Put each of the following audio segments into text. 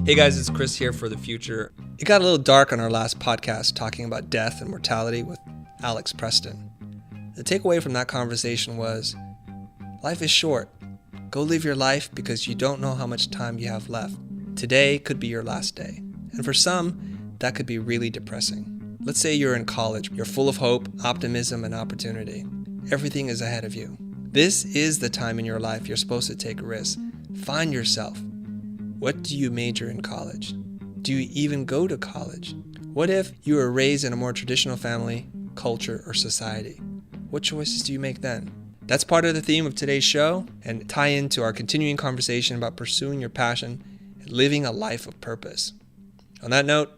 Hey guys, it's Chris here for the Futur. It got a little dark on our last podcast talking about death and mortality with Alex Preston. The takeaway from that conversation was, life is short. Go live your life because you don't know how much time you have left. Today could be your last day. And for some, that could be really depressing. Let's say you're in college. You're full of hope, optimism, and opportunity. Everything is ahead of you. This is the time in your life you're supposed to take a risk. Find yourself. What do you major in college? Do you even go to college? What if you were raised in a more traditional family, culture, or society? What choices do you make then? That's part of the theme of today's show and tie into our continuing conversation about pursuing your passion and living a life of purpose. On that note,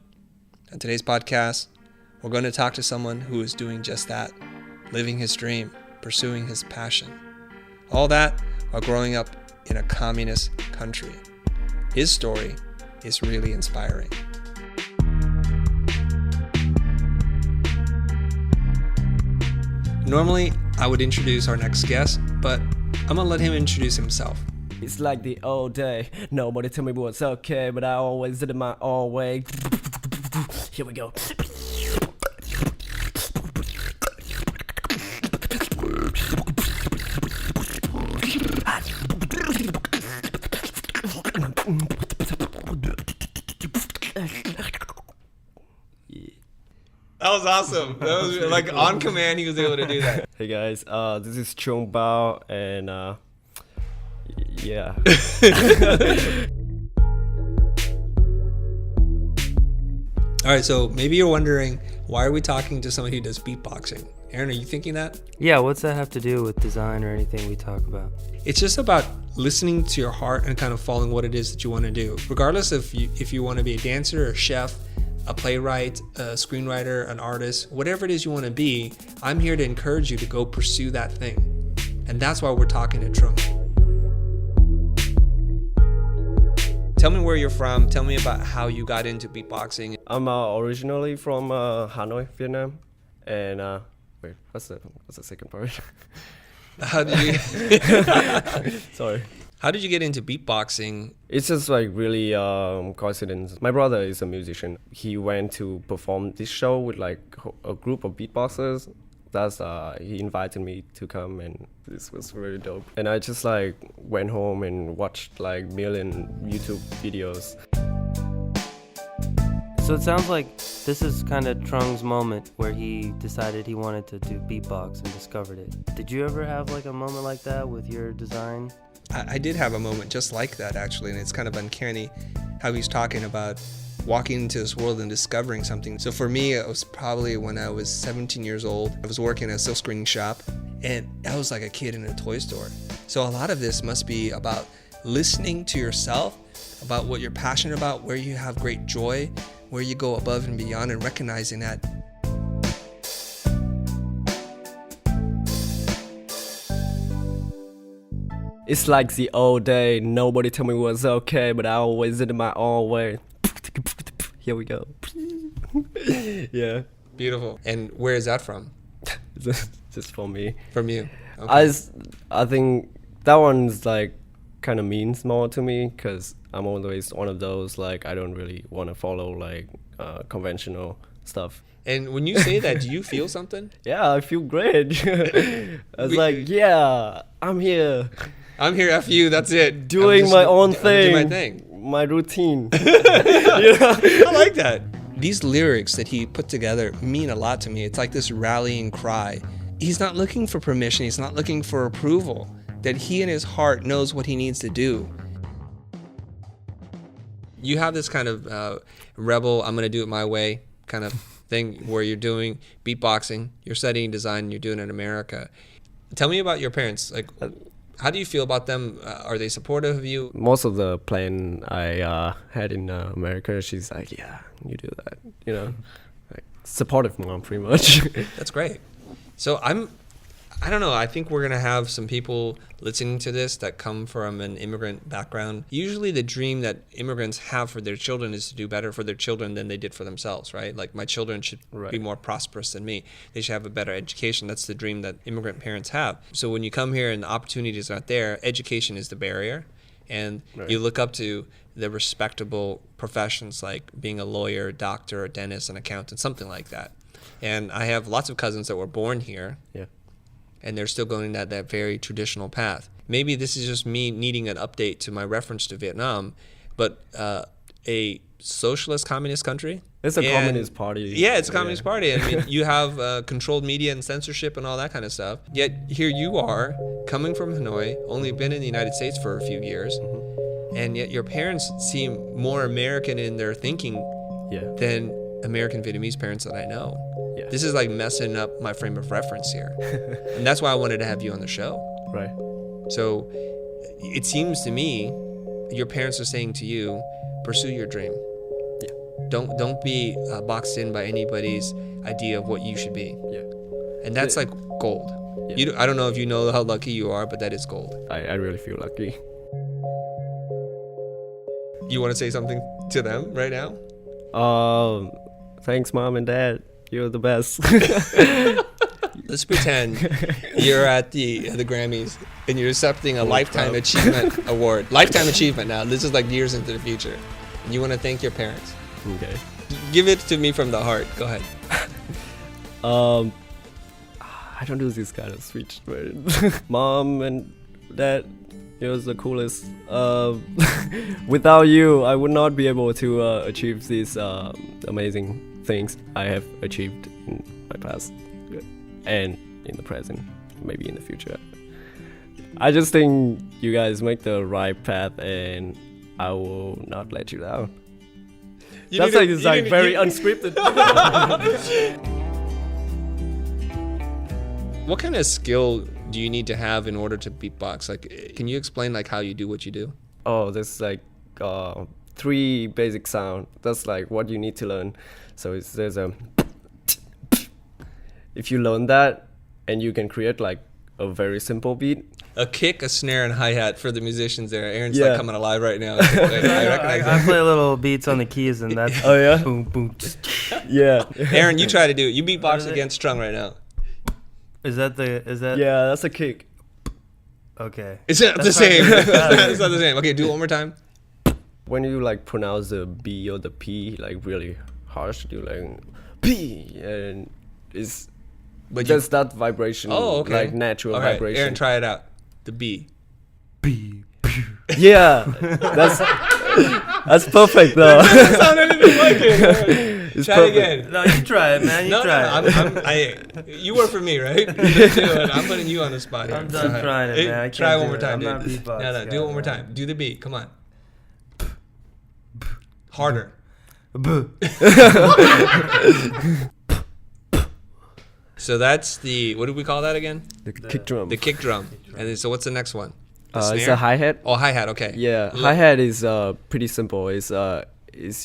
on today's podcast, we're going to talk to someone who is doing just that, living his dream, pursuing his passion. All that while growing up in a communist country. His story is really inspiring. Normally, I would introduce our next guest, but I'm gonna let him introduce himself. It's like the old day. Nobody tell me what's okay, but I always did it my own way. Here we go. That was awesome. That was like on command. He was able to do that. Hey guys, this is Trung Bao, and yeah. All right, so maybe you're wondering, why are we talking to somebody who does beatboxing? Aaron, are you thinking that? Yeah, what's that have to do with design or anything we talk about? It's just about listening to your heart and kind of following what it is that you want to do. Regardless if you want to be a dancer, a chef, a playwright, a screenwriter, an artist, whatever it is you want to be, I'm here to encourage you to go pursue that thing. And that's why we're talking to Trung. Tell me where you're from. Tell me about how you got into beatboxing. I'm originally from Hanoi, Vietnam, and wait, what's the second part? How did you? Sorry. How did you get into beatboxing? It's just like really coincidence. My brother is a musician. He went to perform this show with like a group of beatboxers. He invited me to come, and this was really dope. And I just like went home and watched like million YouTube videos. So it sounds like this is kind of Trung's moment where he decided he wanted to do beatbox and discovered it. Did you ever have like a moment like that with your design? I did have a moment just like that, actually, and it's kind of uncanny how he's talking about walking into this world and discovering something. So for me, it was probably when I was 17 years old. I was working at a silk screening shop, and I was like a kid in a toy store. So a lot of this must be about listening to yourself, about what you're passionate about, where you have great joy, where you go above and beyond, and recognizing that. It's like the old day. Nobody tell me what's okay, but I always did it my own way. Here we go. Yeah. Beautiful. And where is that from? Just for me. From you. Okay. I think that one's like kind of means more to me because I'm always one of those like I don't really want to follow like conventional stuff. And when you say that, do you feel something? Yeah, I feel great. I was like, yeah, I'm here. I'm here, F you, that's it. Doing my own thing. Doing my thing. My routine. I like that. These lyrics that he put together mean a lot to me. It's like this rallying cry. He's not looking for permission. He's not looking for approval. That he in his heart knows what he needs to do. You have this kind of rebel, I'm going to do it my way kind of thing where you're doing beatboxing, you're studying design, you're doing it in America. Tell me about your parents. Like, how do you feel about them? Are they supportive of you? Most of the plan I had in America, she's like, yeah, you do that, you know, like supportive mom, pretty much. That's great. So I don't know, I think we're going to have some people listening to this that come from an immigrant background. Usually the dream that immigrants have for their children is to do better for their children than they did for themselves, right? Like, my children should be more prosperous than me. They should have a better education. That's the dream that immigrant parents have. So when you come here and the opportunities aren't there, education is the barrier. and Right. you look up to the respectable professions like being a lawyer, doctor, a dentist, an accountant, something like that. And I have lots of cousins that were born here, Yeah. and they're still going that very traditional path. Maybe this is just me needing an update to my reference to Vietnam, but a socialist communist country. It's a And- communist party. Yeah, it's a communist party. I mean, you have controlled media and censorship and all that kind of stuff. Yet here you are, coming from Hanoi, only been in the United States for a few years, and yet your parents seem more American in their thinking Yeah. than American Vietnamese parents that I know. Yeah. This is like messing up my frame of reference here. And that's why I wanted to have you on the show. Right. So it seems to me your parents are saying to you, pursue your dream. Yeah. Don't be boxed in by anybody's idea of what you should be. Yeah. And that's like gold. Yeah. I don't know if you know how lucky you are, but that is gold. I really feel lucky. You want to say something to them right now? Thanks, Mom and Dad. You're the best. Let's pretend you're at the Grammys and you're accepting a Lifetime Achievement Award. Lifetime Achievement now. This is like years into the future. And you want to thank your parents. Okay. Give it to me from the heart. Go ahead. I don't do this kind of speech, but Mom and Dad, you're the coolest. Without you, I would not be able to achieve these amazing things I have achieved in my past and in the present, maybe in the future. I just think you guys make the right path, and I will not let you down. That's like it's like very unscripted. What kind of skill do you need to have in order to beatbox? Like, can you explain like how you do what you do? Oh, there's like 3 basic sound. That's like what you need to learn. So there's a. If you learn that, and you can create like a very simple beat. A kick, a snare, and hi-hat for the musicians there. Aaron's Yeah. like coming alive right now. I recognize I that. play little beats on the keys, and that's Oh yeah. boom boom. Yeah. Aaron, you try to do it. You What beatbox is it? against Trung right now. Is that Yeah, that's a kick. okay? It's not the That's same. not- It's not the same. Okay, do it one more time. When you like pronounce the B or the P like really harsh, you like P, and it's But you, just that vibration. oh, okay. Like natural All right, vibration. Aaron, try it out. The B. Yeah, that's perfect though. Doesn't sound anything like it. It's Try perfect. it again. No, you try it, man. You No, try it. you work for me, right? Let's do it. I'm putting you on the spot here. I'm done Go ahead. trying it, Hey, man. I try can't one do more it. time, I'm dude. not beatbox No, do guy, it one more man. time. Do the beat. Come on. Harder. So that's the, what do we call that again? The kick drum. The kick drum. And then, so what's the next one? The It's snare? a hi hat. Oh, hi-hat, okay. Yeah, L- hi hat is pretty simple. It's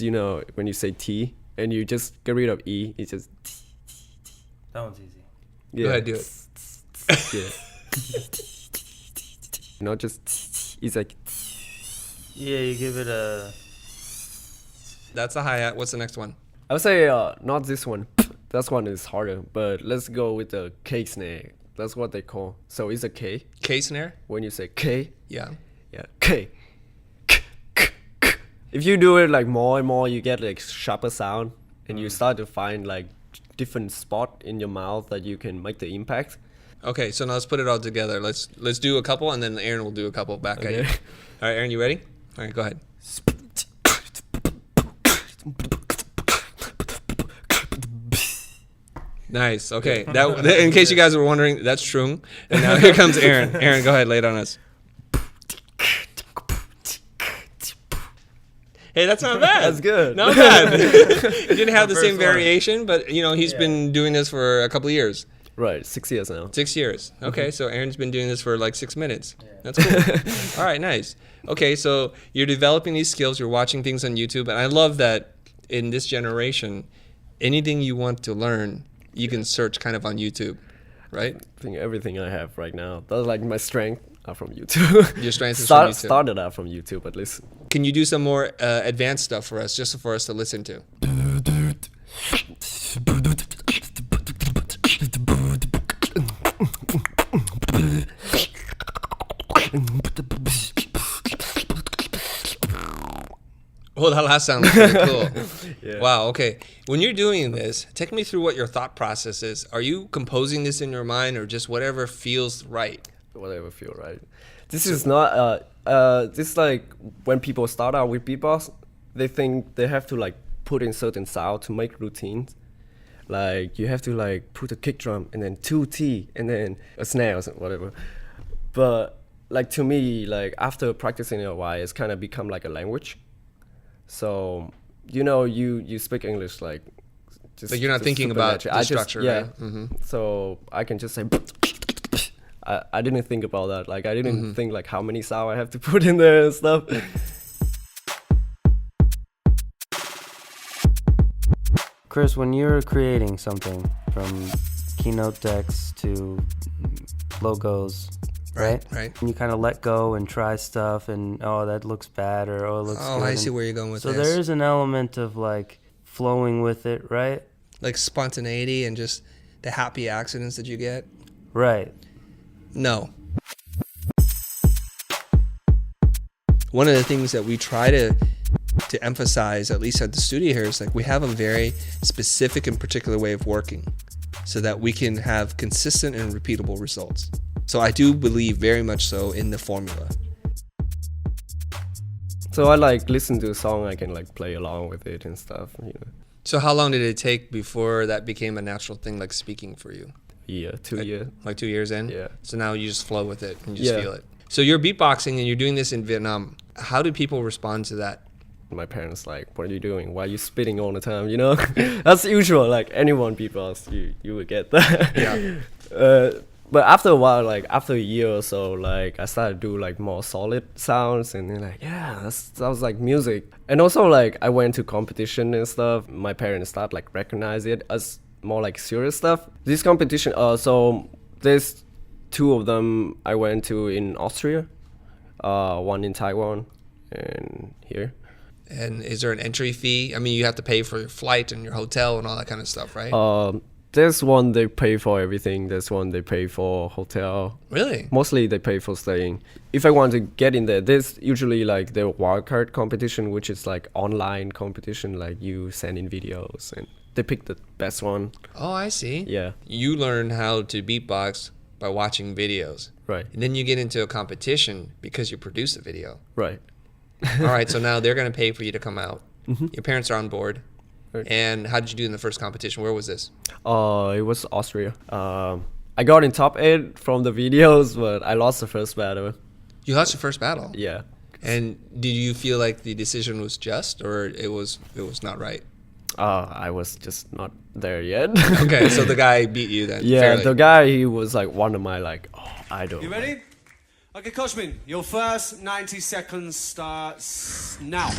you know when you say T and you just get rid of E, it's just That one's easy. yeah. Go ahead, do it. Yeah. Not just it's like Yeah, you give it a. That's the hi-hat. What's the next one? I would say not this one. That one is harder, but let's go with the K snare. That's what they call. So it's a K. K snare? When you say K, Yeah. yeah, K. If you do it like more and more, you get like sharper sound, and you start to find like different spot in your mouth that you can make the impact. Okay, so now let's put it all together. Let's do a couple, and then Aaron will do a couple back at you. Okay. All right, Aaron, you ready? All right, go ahead. Nice. Okay. That, in case you guys were wondering, that's Trung. And now here comes Aaron. Aaron, go ahead, lay it on us. Hey, that's not bad. That's good. Not bad. It didn't have the First same one. variation, but you know he's been doing this for a couple of years. Right, 6 years now. 6 years. Okay, so Aaron's been doing this for like 6 minutes. That's cool. All right, nice. Okay, so you're developing these skills. You're watching things on YouTube, and I love that in this generation, anything you want to learn, you can search kind of on YouTube, right? I think everything I have right now, that's like my strength, are from YouTube. Your strength is from YouTube. Started out from YouTube, at least. Can you do some more advanced stuff for us, just for us to listen to? Oh, that last sound was really cool. Yeah. Wow, okay. When you're doing this, take me through what your thought process is. Are you composing this in your mind or just whatever feels right? Whatever feel right. This is not this like when people start out with beatbox, they think they have to like put in certain sound to make routines. Like you have to like put a kick drum and then 2T and then a snare or something, whatever. But like to me, like after practicing it a while, it's kind of become like a language. So you speak English like just. Like you're not thinking super about natural. the structure, yeah. right? Mm-hmm. So I can just say. I didn't think about that. Like I didn't think like how many sound I have to put in there and stuff. Chris, when you're creating something from keynote decks to logos, right? Right. And you kind of let go and try stuff, and oh, that looks bad, or oh, it looks good. I see where you're going with so this. there is an element of like flowing with it, right? Like spontaneity and just the happy accidents that you get. Right. No. One of the things that we try to emphasize, at least at the studio here, is like we have a very specific and particular way of working so that we can have consistent and repeatable results. So I do believe very much so in the formula. So I like listen to a song, I can like play along with it and stuff. So how long did it take before that became a natural thing, like speaking for you? Yeah, 2 years. Like 2 years in? Yeah. So now you just flow with it and you just feel it. So you're beatboxing and you're doing this in Vietnam. How do people respond to that? My parents like, what are you doing? Why are you spitting all the time? That's usual. Like anyone beatbox, you would get that. Yeah. But after a while, like after a year or so, like I started to do like more solid sounds, and then like that sounds like music. And also like I went to competition and stuff. My parents start like recognize it as more like serious stuff. This competition, so there's 2 of them I went to in Austria, one in Taiwan, and here. And is there an entry fee? I mean, you have to pay for your flight and your hotel and all that kind of stuff, right? There's one they pay for everything. There's one they pay for hotel. Really? Mostly they pay for staying. If I want to get in there, there's usually like the wildcard competition, which is like online competition. Like you send in videos and they pick the best one. Oh, I see. Yeah. You learn how to beatbox by watching videos. Right. And then you get into a competition because you produce a video. Right. All right, so now they're going to pay for you to come out. Mm-hmm. Your parents are on board. Right. And how did you do in the first competition? Where was this? It was Austria. I got in top 8 from the videos, but I lost the first battle. You lost your first battle? Yeah. And did you feel like the decision was just, or it was not right? I was just not there yet. Okay, so the guy beat you then. Yeah, fairly. the guy, he was like one of my like idol. You ready? Okay, Koshmin, your first 90 seconds starts now.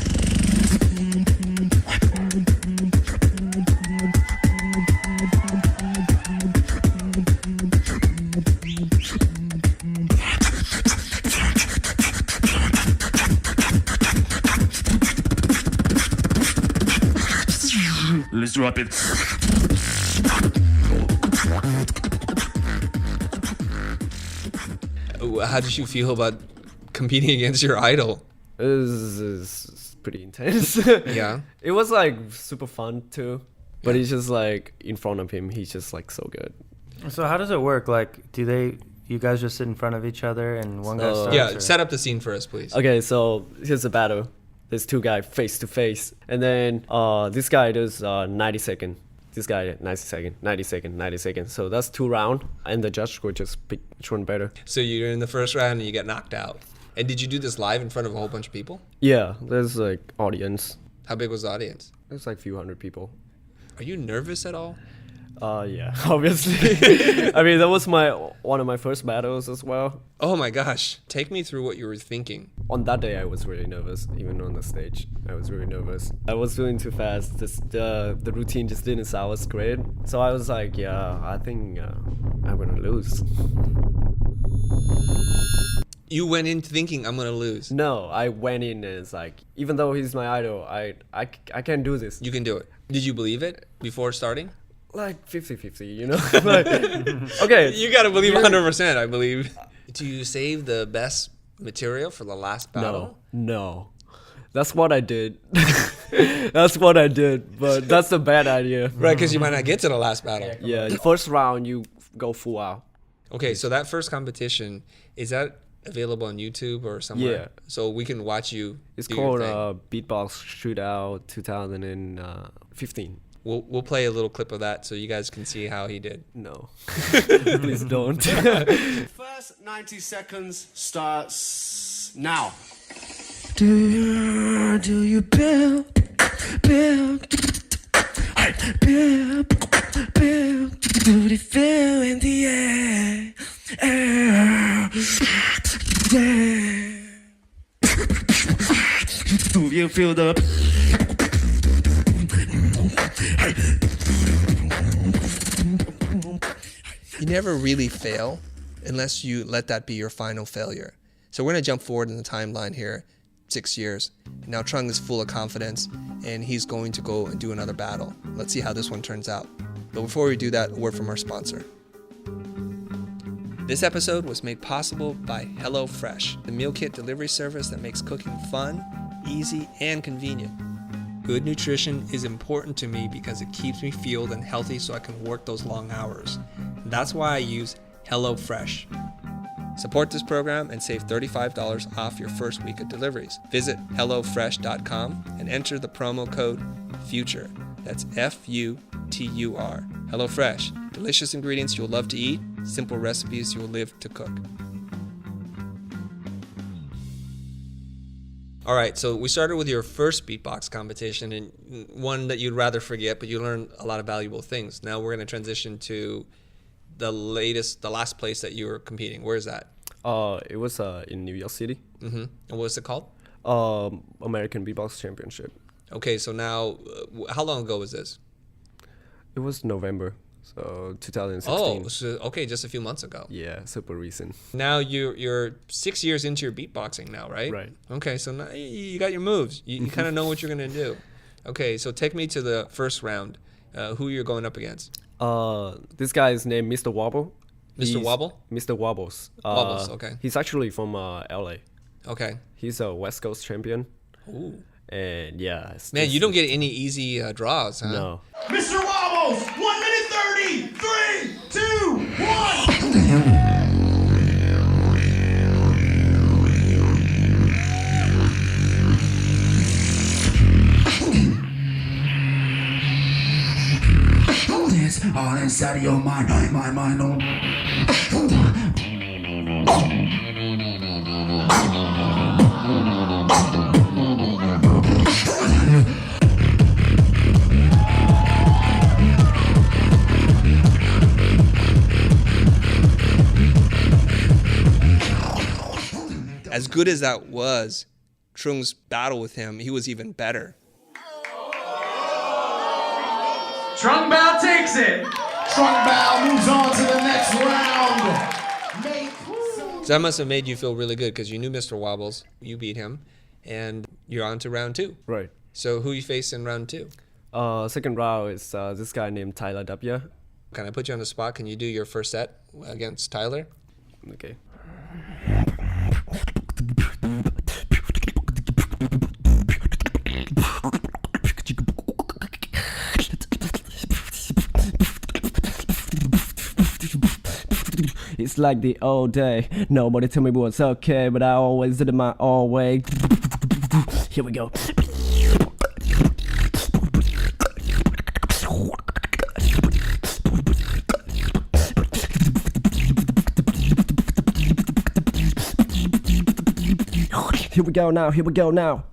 Let's drop it. How did you feel about competing against your idol? It was pretty intense. Yeah. It was like super fun too. But it's just like in front of him, he's just like so good. So how does it work? Like, you guys just sit in front of each other and one guy starts? Yeah, or? set up the scene for us, please. Okay, so here's the battle. There's 2 guys face to face. And then this guy does 90 second. This guy 90 second, 90 second, 90 second. So that's 2 rounds. And the judge will just pick which one better. So you're in the first round and you get knocked out. And did you do this live in front of a whole bunch of people? Yeah, there's like audience. How big was the audience? There's like a few hundred people. Are you nervous at all? Yeah, obviously. I mean, that was one of my first battles as well. Oh my gosh. Take me through what you were thinking. On that day, I was really nervous. Even on the stage, I was really nervous. I was doing too fast. The routine just didn't sound as great. So I was like, yeah, I think I'm gonna lose. You went in thinking I'm gonna lose. No, I went in and it's like, even though he's my idol, I can do this. You can do it. Did you believe it before starting? Like 50-50, you know? Like, okay. You gotta believe 100%, I believe. Do you save the best material for the last battle? No. That's what I did. That's what I did, but that's a bad idea. Right, because you might not get to the last battle. Yeah, first round you go full out. Okay, so that first competition, is that available on YouTube or somewhere? Yeah. So we can watch you. It's do your called thing. Beatbox Shootout 2015. We'll play a little clip of that so you guys can see how he did. No, please don't. First 90 seconds starts now. Do you build, build, build, build, do they feel in the air, do you feel the You never really fail unless you let that be your final failure. So we're going to jump forward in the timeline here, 6 years. Now Trung is full of confidence and he's going to go and do another battle. Let's see how this one turns out. But before we do that, a word from our sponsor. This episode was made possible by Hellofresh, the meal kit delivery service that makes cooking fun, easy, and convenient. Good nutrition is important to me because it keeps me fueled and healthy so I can work those long hours. That's why I use Hellofresh. Support this program and save $35 off your first week of deliveries. Visit hellofresh.com and enter the promo code FUTUR. That's F-U-T-U-R. HelloFresh. Delicious ingredients you'll love to eat, simple recipes you'll live to cook. All right, so we started with your first beatbox competition and one that you'd rather forget, but you learned a lot of valuable things. Now we're going to transition to the last place that you were competing. Where is that? It was in New York City. Mm-hmm. And what's it called? American Beatbox Championship. Okay, so now, how long ago was this? It was November, so 2016. Oh, so, okay, just a few months ago. Yeah, super recent. Now you're 6 years into your beatboxing now, right? Right. Okay, so now you got your moves. You kind of know what you're going to do. Okay, so take me to the first round. Who you're going up against? This guy is named Mr. Wobble. Mr. Wobble? Mr. Wobbles. Wobbles, okay. He's actually from LA. Okay. He's a West Coast champion. Ooh. And yeah. Man, you don't get any easy draws, huh? No. Mr. Wobbles, 1 minute 30, 3, 2, 1. It's all inside of your mind, my mind. As good as that was, Trung's battle with him, he was even better. Trung Bao takes it. Trung Bao moves on to the next round. So that must have made you feel really good because you knew Mr. Wobbles, you beat him, and you're on to round 2. Right. So who you face in round 2? Second round is this guy named Tyler W. Can I put you on the spot? Can you do your first set against Tyler? Okay. It's like the old day. Nobody tell me what's okay, but I always did it my own way. Here we go. Here we go now, here we go now.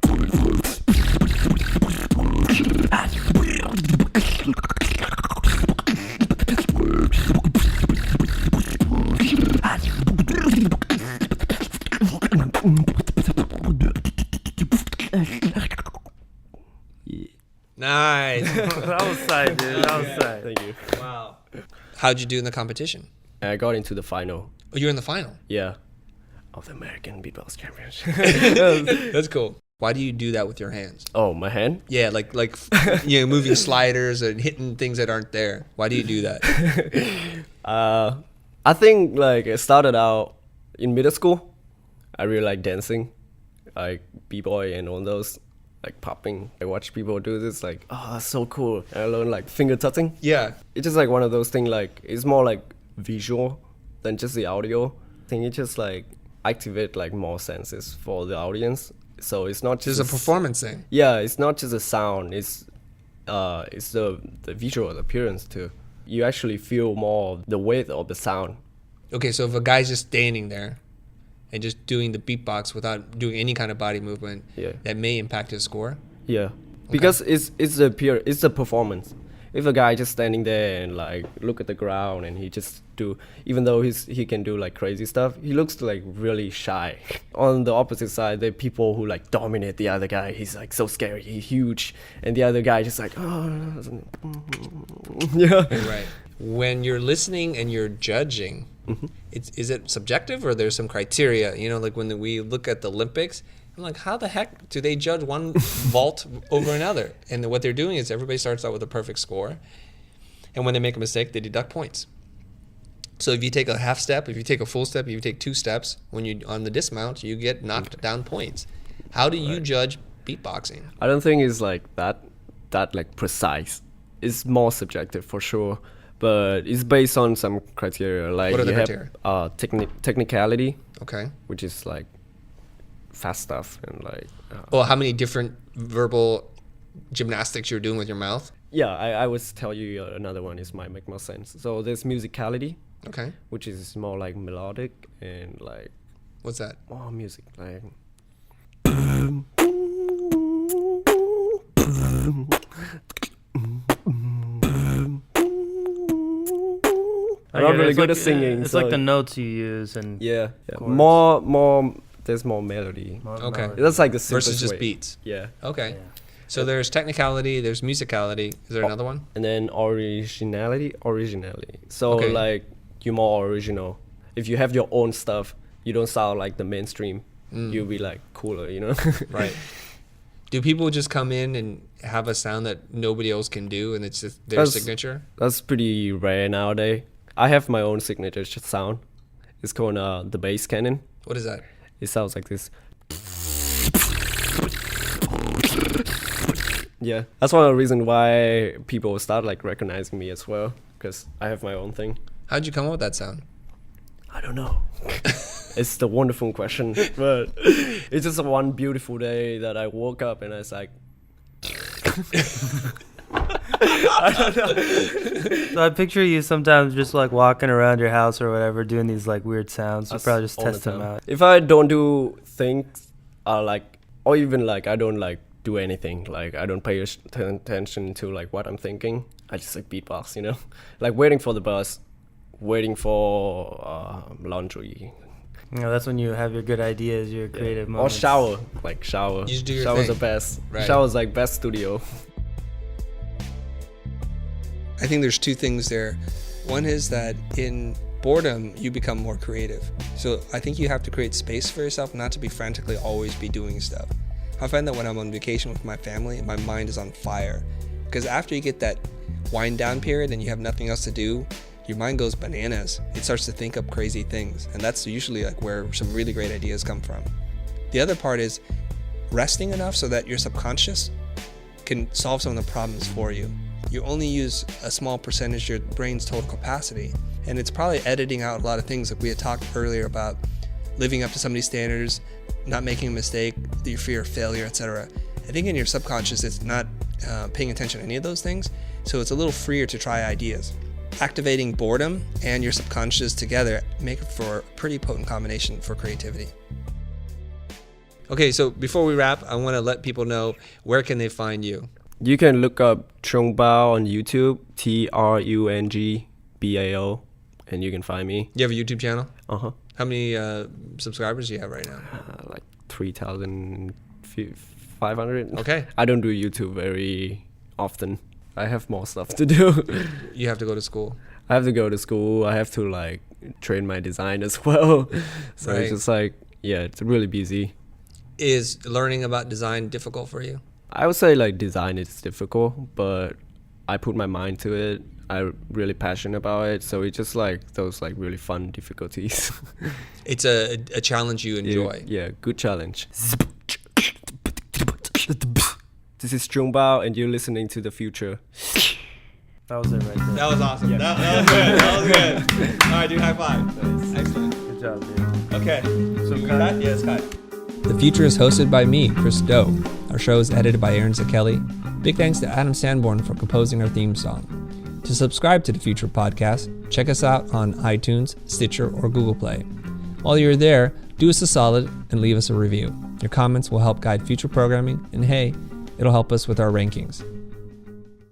Nice. That was sight, dude. That was sight. Thank you. Wow. How'd you do in the competition? I got into the final. Oh, you're in the final. Yeah. Of the American Beatbox Championship. That's cool. Why do you do that with your hands? Oh, my hand? Yeah, like moving sliders and hitting things that aren't there. Why do you do that? I think like it started out in middle school. I really like dancing, like b-boy and all those. like popping. I watch people do this, like, oh, that's so cool. And I learn like finger touching. Yeah. It's just like one of those things, like, it's more like visual than just the audio. I think it just like activate like more senses for the audience. So it's not just It's a performance thing. Yeah, it's not just a sound. It's the visual appearance too. You actually feel more the weight of the sound. Okay, so if a guy's just standing there and just doing the beatbox without doing any kind of body movement, Yeah. that may impact his score. Yeah, because it's the performance. If a guy just standing there and like look at the ground and he just do, even though he can do like crazy stuff, he looks like really shy. On the opposite side, there are people who like dominate the other guy. He's like so scary, he's huge, and the other guy just like, oh, yeah. Right. When you're listening and you're judging, is it subjective or there's some criteria? You know, like when we look at the Olympics, I'm like, how the heck do they judge one vault over another? And what they're doing is everybody starts out with a perfect score. And when they make a mistake, they deduct points. So if you take a half step, if you take a full step, if you take 2 steps, when you on the dismount, you get knocked down points. How do you judge beatboxing? I don't think it's like that like precise. It's more subjective for sure, but it's based on some criteria. Like What are the you criteria? have technicality, Okay. which is like fast stuff and like Well, how many different verbal gymnastics you're doing with your mouth? yeah. I would tell you another one is might make more sense. So there's musicality, Okay. which is more like melodic and like What's that? more music like. I'm not really good at singing. It's so like the notes you use and yeah. chords. More. There's more melody. Okay. melody. That's like the simplest Versus just way. beats. Yeah. Okay. Yeah. So there's technicality, there's musicality. Is there another one? And then originality. So Okay. like you're more original. If you have your own stuff, you don't sound like the mainstream. You'll be like cooler, you know? Right. Do people just come in and have a sound that nobody else can do and it's just their That's- signature? That's pretty rare nowadays. I have my own signature sound. It's called the bass cannon. What is that? It sounds like this. Yeah, that's one of the reasons why people start like recognizing me as well, because I have my own thing. How'd you come up with that sound? I don't know. It's the wonderful question, but it's just one beautiful day that I woke up and I was like, So I picture you sometimes just like walking around your house or whatever, doing these like weird sounds. You That's probably just all the test them time. out. If I don't do things, like, or even like I don't like do anything, like I don't pay attention to like what I'm thinking. I just like beatbox, you know, like waiting for the bus, waiting for laundry, You know, that's when you have your good ideas, your creative or moments. shower. You just do your Shower's thing. the best. Right. Shower's like best studio. I think there's 2 things there. One is that in boredom, you become more creative. So I think you have to create space for yourself, not to be frantically always be doing stuff. I find that when I'm on vacation with my family, my mind is on fire. Because after you get that wind down period and you have nothing else to do, your mind goes bananas. It starts to think up crazy things. And that's usually like where some really great ideas come from. The other part is resting enough so that your subconscious can solve some of the problems for you. You only use a small percentage of your brain's total capacity. And it's probably editing out a lot of things like we had talked earlier about living up to somebody's standards, not making a mistake, your fear of failure, etc. I think in your subconscious, it's not paying attention to any of those things. So it's a little freer to try ideas. Activating boredom and your subconscious together make for a pretty potent combination for creativity. Okay, so before we wrap, I want to let people know where can they find you. You can look up Trung Bao on YouTube, TRUNGBAO, and you can find me. You have a YouTube channel? Uh-huh. How many subscribers do you have right now? Like 3,500. Okay. I don't do YouTube very often. I have more stuff to do. You have to go to school. I have to go to school. I have to like train my design as well. So Right. it's just like, yeah, it's really busy. Is learning about design difficult for you? I would say like design is difficult, but I put my mind to it. I'm really passionate about it. So it's just like those like really fun difficulties. It's a challenge you enjoy. Yeah, good challenge. This is Trung Bao, and you're listening to The Future. That was it right there. That was awesome. That was good. That was good. All right, dude, high five. Excellent. Good job, dude. Okay. So You cut. got that? Yeah, it's cut. The Future is hosted by me, Chris Doe. Our show is edited by Aaron Zakelli. Big thanks to Adam Sanborn for composing our theme song. To subscribe to the Future podcast, check us out on iTunes, Stitcher, or Google Play. While you're there, do us a solid and leave us a review. Your comments will help guide future programming, and hey, it'll help us with our rankings.